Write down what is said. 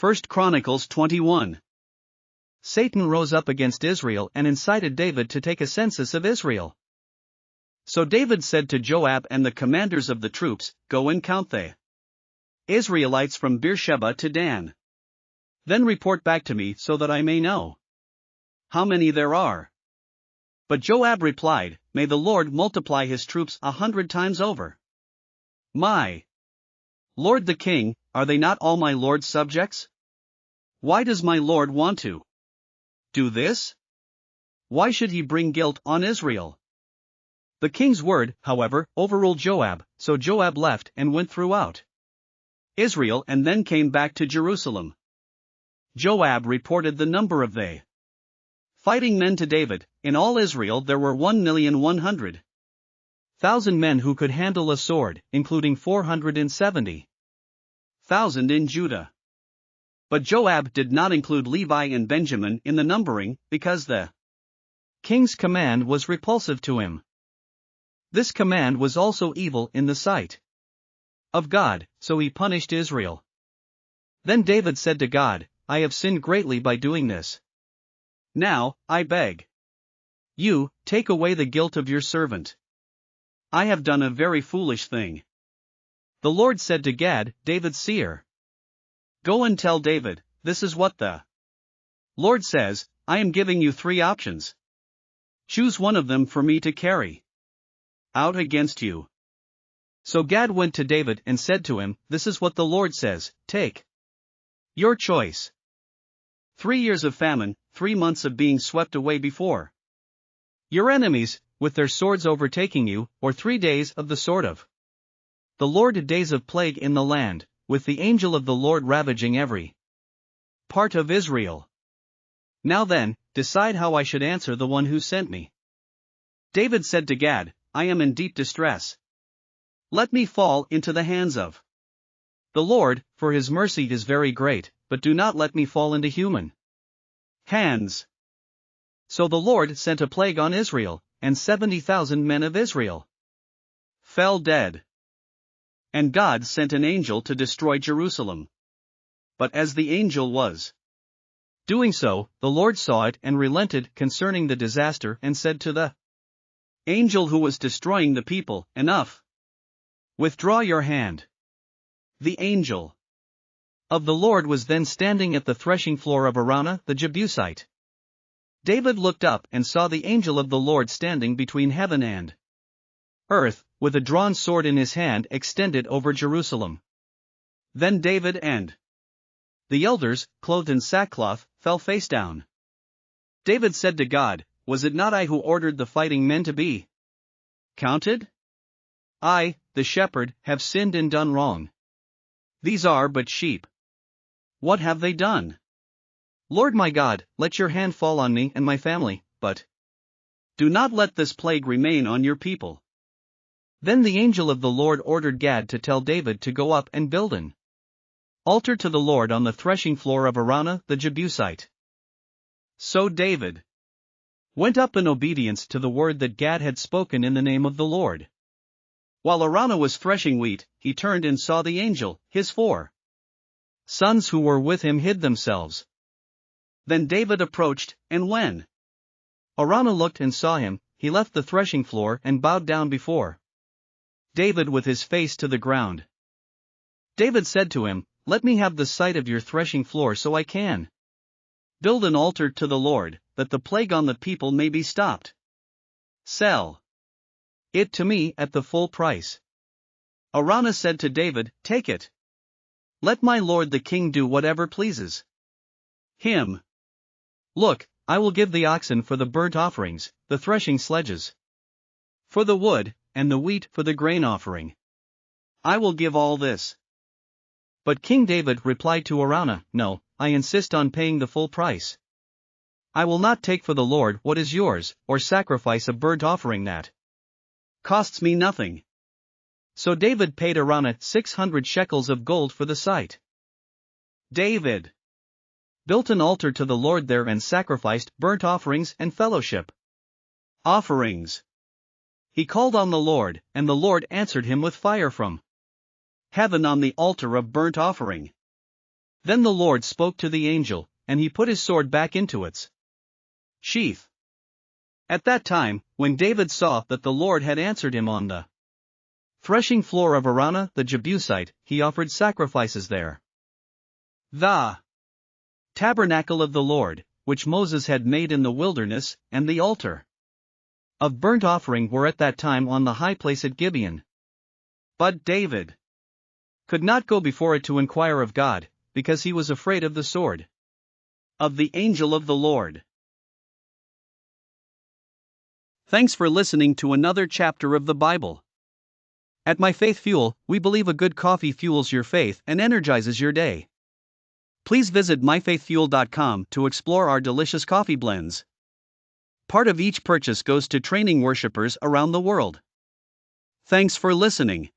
1 Chronicles 21. Satan rose up against Israel and incited David to take a census of Israel. So David said to Joab and the commanders of the troops, "Go and count the Israelites from Beersheba to Dan. Then report back to me so that I may know how many there are." But Joab replied, "May the Lord multiply his troops 100 times over. My lord the king, are they not all my lord's subjects? Why does my lord want to do this? Why should he bring guilt on Israel?" The king's word, however, overruled Joab, so Joab left and went throughout Israel and then came back to Jerusalem. Joab reported the number of the fighting men to David. In all Israel there were 1,100,000 men who could handle a sword, including 470,000 in Judah. But Joab did not include Levi and Benjamin in the numbering, because the king's command was repulsive to him. This command was also evil in the sight of God, so he punished Israel. Then David said to God, "I have sinned greatly by doing this. Now, I beg you, take away the guilt of your servant. I have done a very foolish thing." The Lord said to Gad, David's seer, "Go and tell David, this is what the Lord says, I am giving you 3 options. Choose one of them for me to carry out against you." So Gad went to David and said to him, "This is what the Lord says, take your choice. 3 years of famine, 3 months of being swept away before your enemies, with their swords overtaking you, or 3 days of the sword of the Lord, days of plague in the land, with the angel of the Lord ravaging every part of Israel. Now then, decide how I should answer the one who sent me." David said to Gad, "I am in deep distress. Let me fall into the hands of the Lord, for his mercy is very great, but do not let me fall into human hands." So the Lord sent a plague on Israel, and 70,000 men of Israel fell dead. And God sent an angel to destroy Jerusalem. But as the angel was doing so, the Lord saw it and relented concerning the disaster and said to the angel who was destroying the people, "Enough. Withdraw your hand." The angel of the Lord was then standing at the threshing floor of Araunah the Jebusite. David looked up and saw the angel of the Lord standing between heaven and earth, with a drawn sword in his hand extended over Jerusalem. Then David and the elders, clothed in sackcloth, fell face down. David said to God, "Was it not I who ordered the fighting men to be counted? I, the shepherd, have sinned and done wrong. These are but sheep. What have they done? Lord my God, let your hand fall on me and my family, but do not let this plague remain on your people." Then the angel of the Lord ordered Gad to tell David to go up and build an altar to the Lord on the threshing floor of Araunah the Jebusite. So David went up in obedience to the word that Gad had spoken in the name of the Lord. While Araunah was threshing wheat, he turned and saw the angel. His 4 sons who were with him hid themselves. Then David approached, and when Araunah looked and saw him, he left the threshing floor and bowed down before David with his face to the ground. David said to him, "Let me have the site of your threshing floor so I can build an altar to the Lord, that the plague on the people may be stopped. Sell it to me at the full price." Araunah said to David, "Take it. Let my lord the king do whatever pleases him. Look, I will give the oxen for the burnt offerings, the threshing sledges for the wood, and the wheat for the grain offering. I will give all this." But King David replied to Araunah, "No, I insist on paying the full price. I will not take for the Lord what is yours, or sacrifice a burnt offering that costs me nothing." So David paid Araunah 600 shekels of gold for the site. David built an altar to the Lord there and sacrificed burnt offerings and fellowship offerings. He called on the Lord, and the Lord answered him with fire from heaven on the altar of burnt offering. Then the Lord spoke to the angel, and he put his sword back into its sheath. At that time, when David saw that the Lord had answered him on the threshing floor of Araunah the Jebusite, he offered sacrifices there. The tabernacle of the Lord, which Moses had made in the wilderness, and the altar of burnt offering were at that time on the high place at Gibeon. But David could not go before it to inquire of God, because he was afraid of the sword of the angel of the Lord. Thanks for listening to another chapter of the Bible. At My Faith Fuel, we believe a good coffee fuels your faith and energizes your day. Please visit myfaithfuel.com to explore our delicious coffee blends. Part of each purchase goes to training worshipers around the world. Thanks for listening.